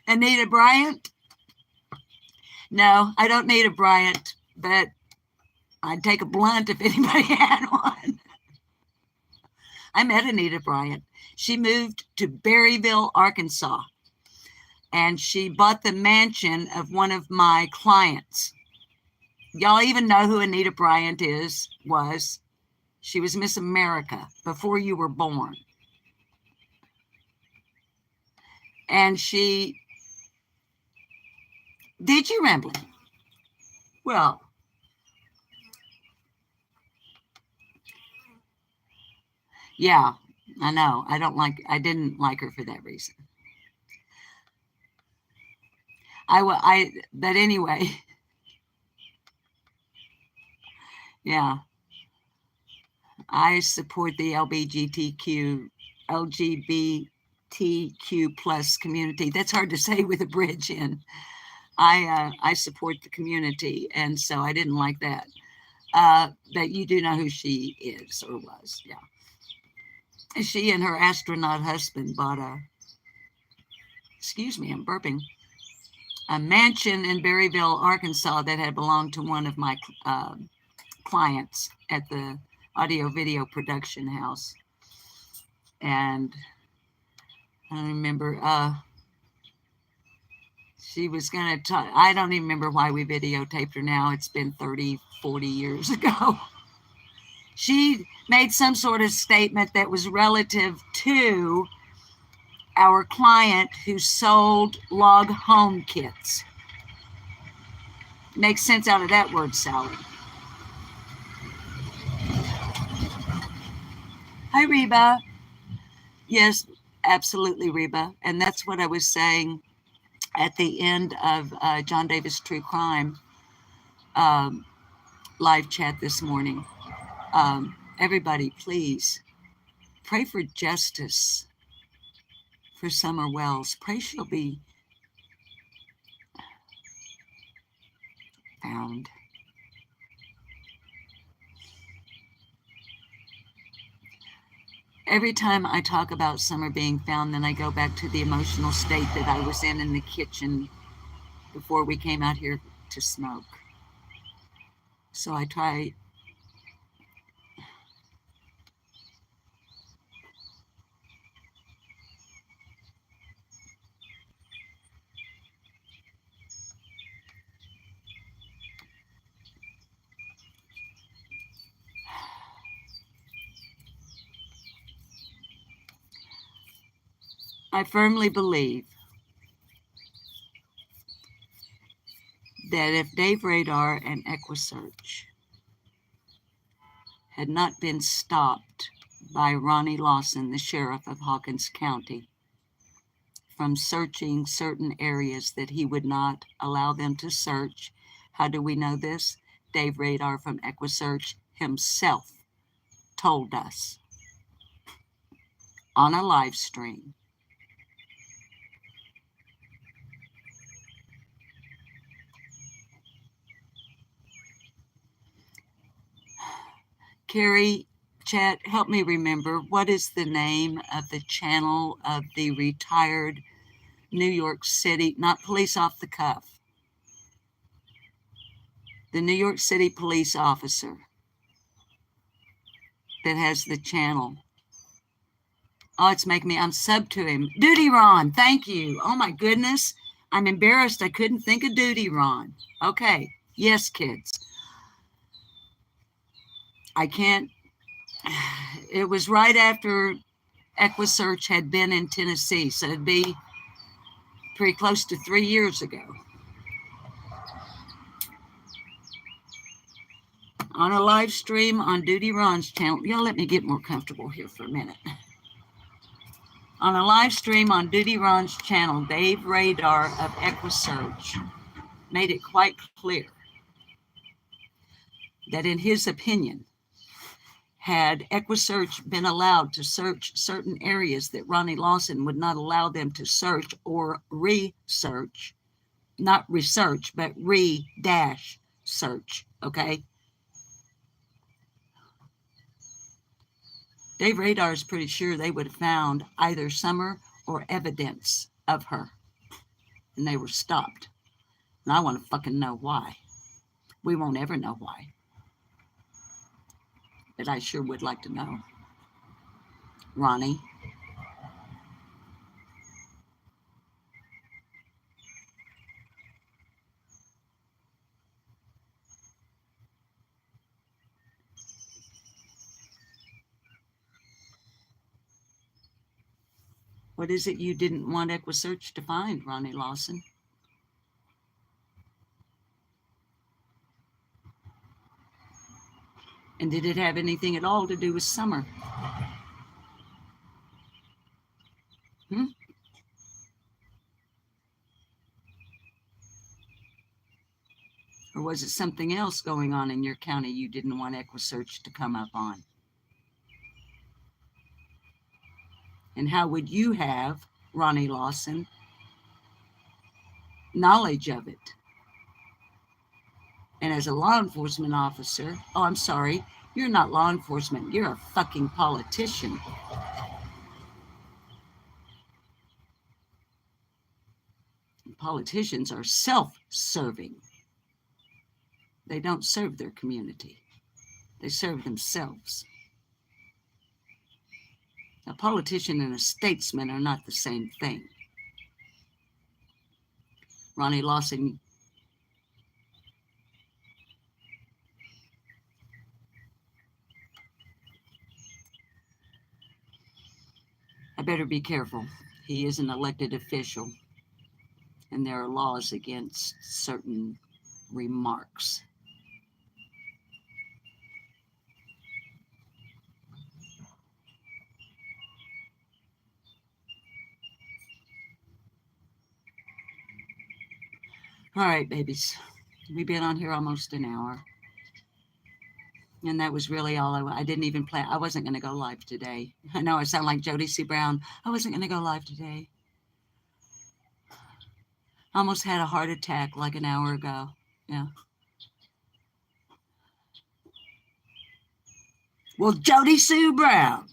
Speaker 1: Anita Bryant? No, I don't need a Bryant, but I'd take a blunt if anybody had one. I met Anita Bryant. She moved to Berryville, Arkansas, and she bought the mansion of one of my clients. Y'all even know who Anita Bryant was. She was Miss America before you were born. And did you, Rambling? Well, yeah, I know. I didn't like her for that reason. But anyway, yeah, I support the LGBTQ plus community. That's hard to say with a bridge in. I support the community, and so I didn't like that. But you do know who she is or was, yeah. She and her astronaut husband bought excuse me, I'm burping, a mansion in Berryville, Arkansas that had belonged to one of my clients at the audio video production house. And I don't remember, she was going to talk. I don't even remember why we videotaped her now. It's been 30, 40 years ago. She made some sort of statement that was relative to our client who sold log home kits. Makes sense out of that word salad. Hi, Reba. Yes, absolutely, Reba. And that's what I was saying at the end of John Davis True Crime live chat this morning. Everybody, please pray for justice for Summer Wells. Pray she'll be found. Every time I talk about Summer being found, then I go back to the emotional state that I was in the kitchen before we came out here to smoke. So I try. I firmly believe that if Dave Radar and EquiSearch had not been stopped by Ronnie Lawson, the sheriff of Hawkins County, from searching certain areas that he would not allow them to search. How do we know this? Dave Radar from EquiSearch himself told us on a live stream. Carrie, chat, help me remember, what is the name of the channel of the retired New York City, not police off the cuff, the New York City police officer that has the channel? Oh, it's making me, I'm sub to him. Duty Ron, thank you. Oh my goodness. I'm embarrassed. I couldn't think of Duty Ron. Okay. Yes, kids. I can't. It was right after EquiSearch had been in Tennessee, so it'd be pretty close to 3 years ago. On a live stream on Duty Ron's channel. Y'all let me get more comfortable here for a minute. On a live stream on Duty Ron's channel, Dave Radar of EquiSearch made it quite clear that in his opinion, had EquiSearch been allowed to search certain areas that Ronnie Lawson would not allow them to search or research, not research, but search, okay? Dave Radar is pretty sure they would have found either Summer or evidence of her. and they were stopped. And I want to fucking know why. We won't ever know why. But I sure would like to know. Ronnie. What is it you didn't want EquiSearch to find, Ronnie Lawson? And did it have anything at all to do with summer? Or was it something else going on in your county you didn't want EquiSearch to come up on? And how would you have, Ronnie Lawson, knowledge of it? And as a law enforcement officer, oh, I'm sorry, you're not law enforcement, you're a fucking politician. Politicians are self-serving. They don't serve their community. They serve themselves. A politician and a statesman are not the same thing. Ronnie Lawson, I better be careful. He is an elected official, and there are laws against certain remarks. All right, babies. We've been on here almost an hour. And that was really all I didn't even plan. I wasn't going to go live today. I know I sound like Jody C. Brown. I wasn't going to go live today. I almost had a heart attack like an hour ago. Yeah. Well, Jody Sue Brown,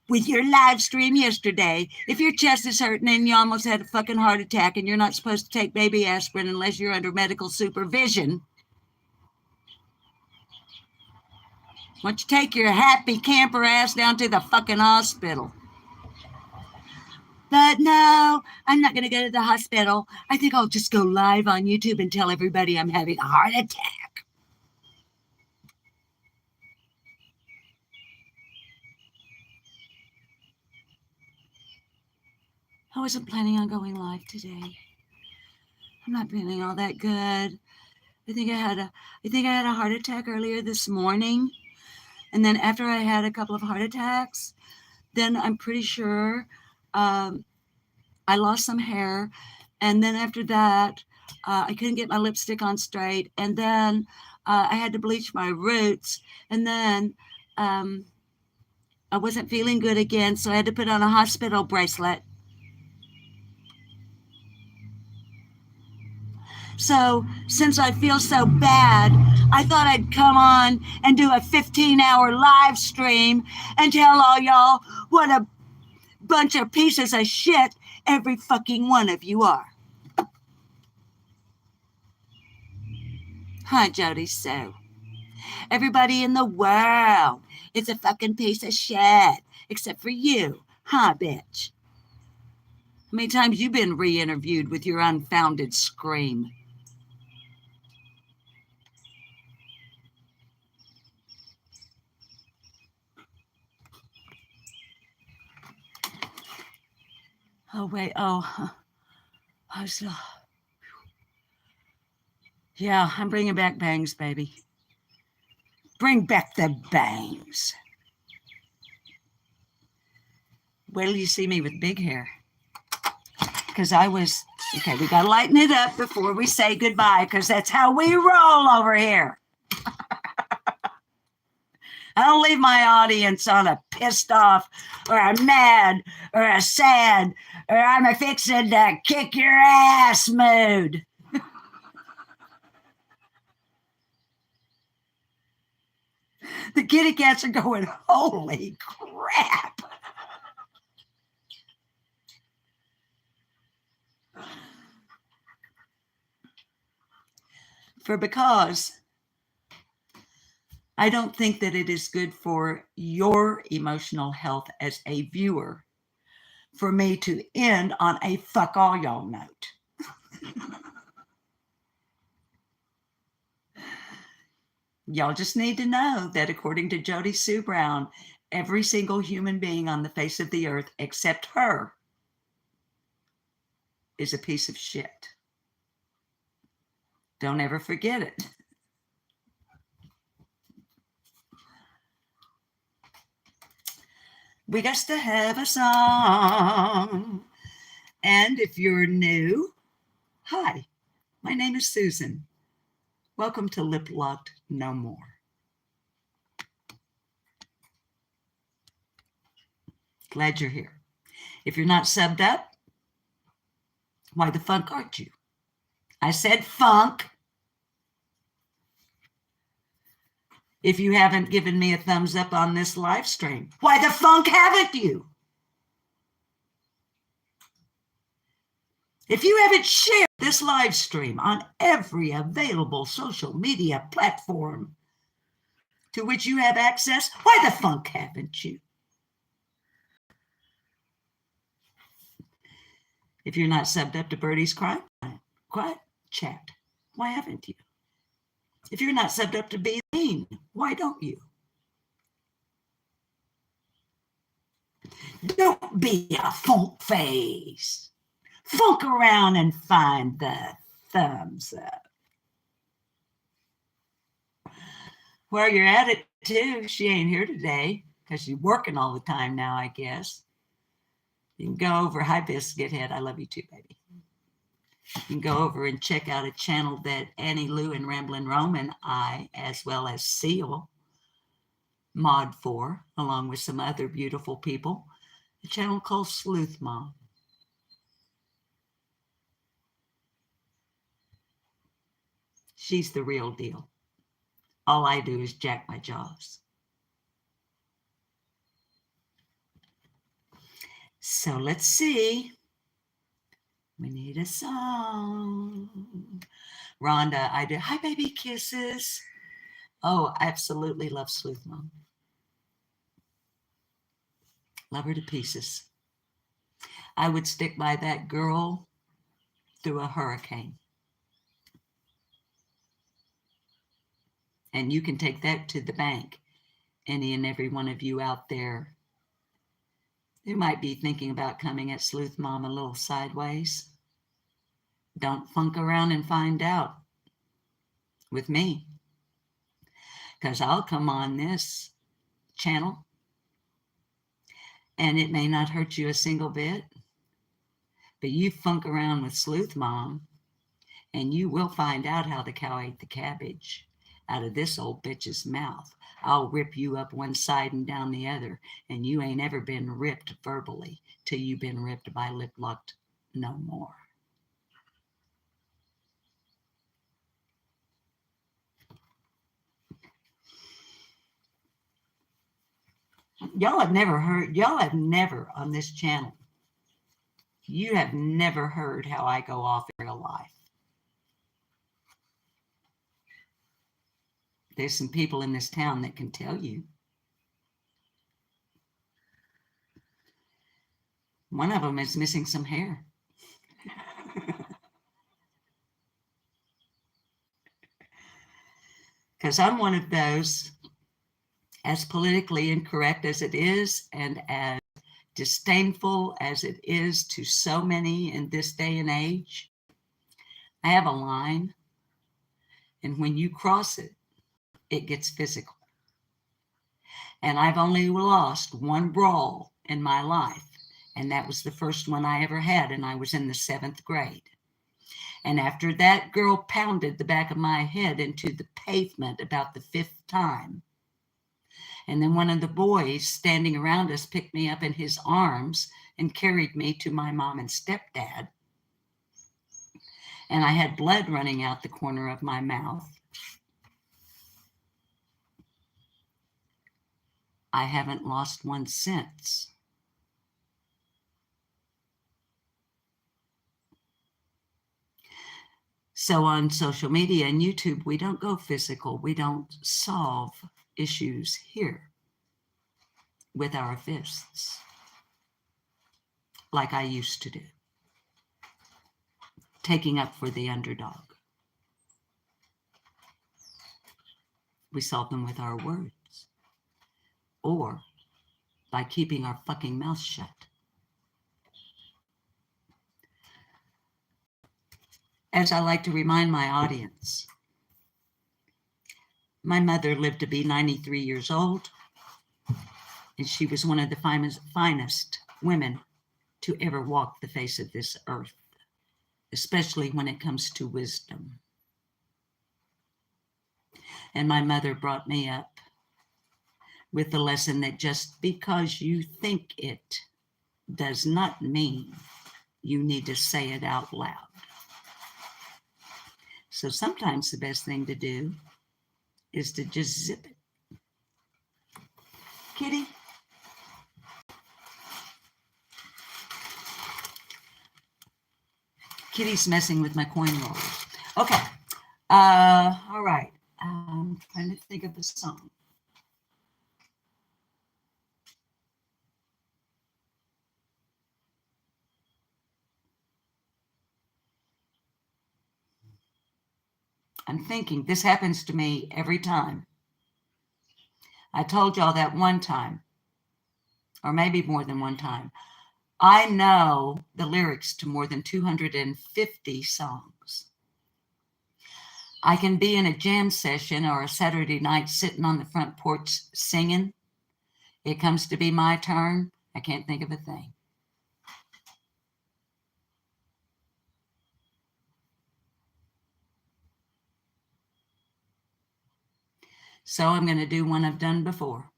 Speaker 1: with your live stream yesterday, if your chest is hurting and you almost had a fucking heart attack and you're not supposed to take baby aspirin unless you're under medical supervision, why don't you take your happy camper ass down to the fucking hospital? But no, I'm not going to go to the hospital. I think I'll just go live on YouTube and tell everybody I'm having a heart attack. I wasn't planning on going live today. I'm not feeling all that good. I think I had a heart attack earlier this morning. And then after I had a couple of heart attacks, then I'm pretty sure I lost some hair. And then after that, I couldn't get my lipstick on straight. And then I had to bleach my roots. And then I wasn't feeling good again, so I had to put on a hospital bracelet. So since I feel so bad, I thought I'd come on and do a 15-hour live stream and tell all y'all what a bunch of pieces of shit every fucking one of you are. Huh, Jody? So everybody in the world is a fucking piece of shit, except for you, huh, bitch? How many times you been re-interviewed with your unfounded scream? Oh, wait. Oh, I was, yeah, I'm bringing back bangs, baby. Bring back the bangs. Wait till you see me with big hair. Because okay, we got to lighten it up before we say goodbye, because that's how we roll over here. I don't leave my audience on a pissed off or a mad or a sad or I'm a fixin' to kick your ass mood. The kitty cats are going, holy crap. because I don't think that it is good for your emotional health as a viewer for me to end on a fuck all y'all note. Y'all just need to know that according to Jody Sue Brown, every single human being on the face of the earth except her is a piece of shit. Don't ever forget it. We got to have a song. And if you're new, hi, my name is Susan. Welcome to Lip Locked No More. Glad you're here. If you're not subbed up, why the funk aren't you? I said funk. If you haven't given me a thumbs up on this live stream, why the funk haven't you? If you haven't shared this live stream on every available social media platform to which you have access, why the funk haven't you? If you're not subbed up to Birdie's Quiet Chat, why haven't you? If you're not subbed up to Be Mean, why don't you? Don't be a funk face. Funk around and find the thumbs up. Well, you're at it too. She ain't here today because she's working all the time now, I guess. You can go over. Hi, Biscuit Head. I love you too, baby. You can go over and check out a channel that Annie Lou and Ramblin' Rome and I, as well as Seal, mod for, along with some other beautiful people. A channel called Sleuth Mom. She's the real deal. All I do is jack my jaws. So let's see. We need a song. Rhonda, I did. Hi, baby kisses. Oh, I absolutely love Sleuth Mom. Love her to pieces. I would stick by that girl through a hurricane. And you can take that to the bank. Any and every one of you out there who might be thinking about coming at Sleuth Mom a little sideways, don't funk around and find out with me. Because I'll come on this channel and it may not hurt you a single bit, but you funk around with Sleuth Mom and you will find out how the cow ate the cabbage out of this old bitch's mouth. I'll rip you up one side and down the other, and you ain't ever been ripped verbally till you've been ripped by Lip Locked No More. Y'all have never on this channel, you have never heard how I go off in real life. There's some people in this town that can tell you. One of them is missing some hair. Because I'm one of those, as politically incorrect as it is and as disdainful as it is to so many in this day and age, I have a line, and when you cross it, it gets physical. And I've only lost one brawl in my life, and that was the first one I ever had, and I was in the 7th grade. And after that girl pounded the back of my head into the pavement about the 5th time, and then one of the boys standing around us picked me up in his arms and carried me to my mom and stepdad, and I had blood running out the corner of my mouth. I haven't lost one since. So on social media and YouTube, we don't go physical. We don't solve issues here with our fists like I used to do, taking up for the underdog. We solve them with our words or by keeping our fucking mouth shut. As I like to remind my audience, my mother lived to be 93 years old, and she was one of the finest women to ever walk the face of this earth, especially when it comes to wisdom. And my mother brought me up with the lesson that just because you think it does not mean you need to say it out loud. So sometimes the best thing to do is to just zip it. Kitty? Kitty's messing with my coin rollers. Okay. All right. I'm trying to think of a song. I'm thinking, this happens to me every time. I told y'all that one time, or maybe more than one time. I know the lyrics to more than 250 songs. I can be in a jam session or a Saturday night sitting on the front porch singing. It comes to be my turn. I can't think of a thing. So I'm going to do one I've done before.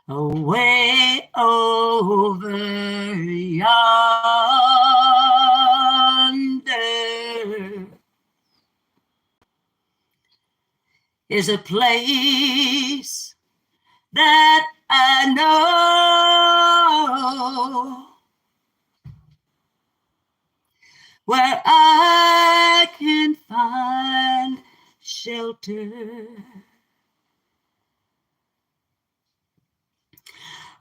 Speaker 1: Away over yonder is a place that I know, where I can find shelter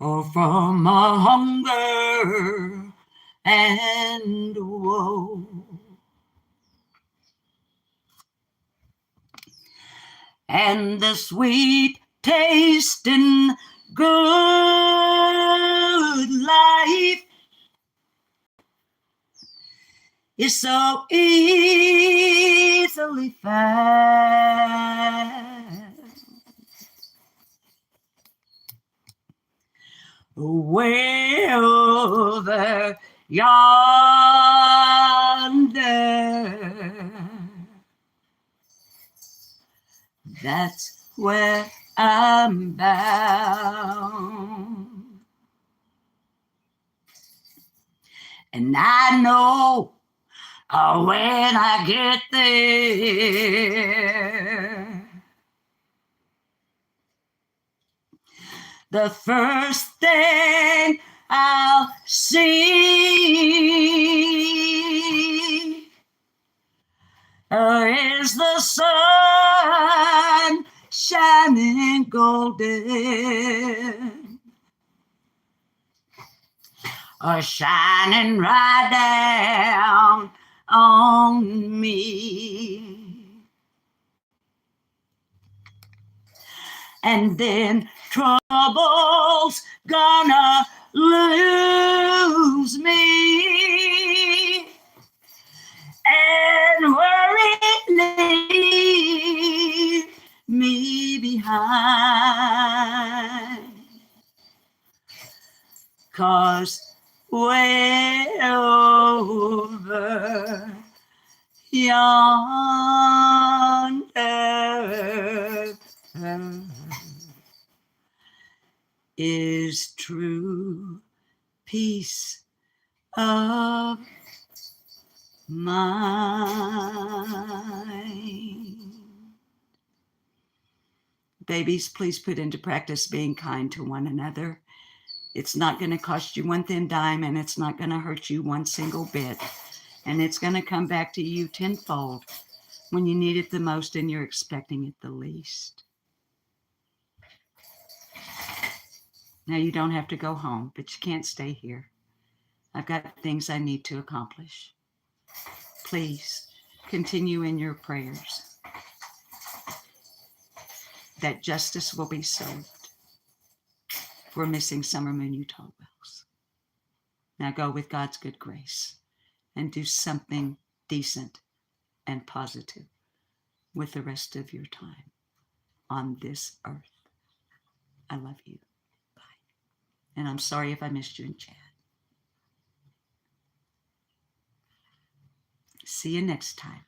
Speaker 1: or from a hunger and woe. And the sweet tasting good life is so easily found. Way over yonder, that's where I'm bound. And I know when I get there, the first thing I'll see is the sun shining golden, shining right down on me. And then trouble's gonna lose me, and worry leave me behind. 'Cause way over yonder is true peace of mind. Babies, please put into practice being kind to one another. It's not going to cost you one thin dime, and it's not going to hurt you one single bit. And it's going to come back to you tenfold when you need it the most and you're expecting it the least. Now, you don't have to go home, but you can't stay here. I've got things I need to accomplish. Please continue in your prayers that justice will be served for missing summer moon Utah wells. Now go with God's good grace and do something decent and positive with the rest of your time on this earth. I love you. Bye. And I'm sorry if I missed you in chat. See you next time.